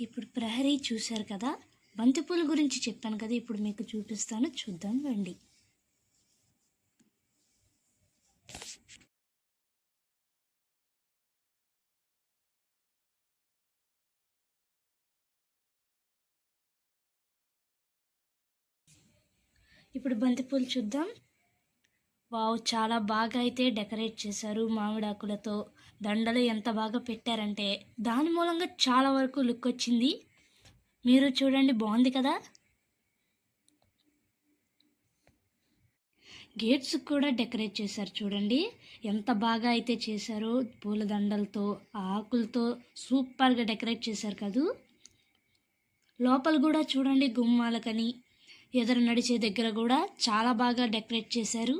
ఇప్పుడు ప్రహరీ చూశారు కదా, బంతిపూల గురించి చెప్పాను కదా, ఇప్పుడు మీకు చూపిస్తాను, చూద్దాం రండి. ఇప్పుడు బంతిపూలు చూద్దాం. వావ్, చాలా బాగా అయితే డెకరేట్ చేశారు. మామిడాకులతో దండలు ఎంత బాగా పెట్టారంటే దాని మూలంగా చాలా వరకు లుక్ వచ్చింది. మీరు చూడండి, బాగుంది కదా. గేట్స్ కూడా డెకరేట్ చేశారు, చూడండి ఎంత బాగా అయితే చేశారో. పూలదండలతో ఆకులతో సూపర్గా డెకరేట్ చేశారు కదూ. లోపల కూడా చూడండి, గుమ్మాలకని ఎదురు నడిచే దగ్గర కూడా చాలా బాగా డెకరేట్ చేశారు.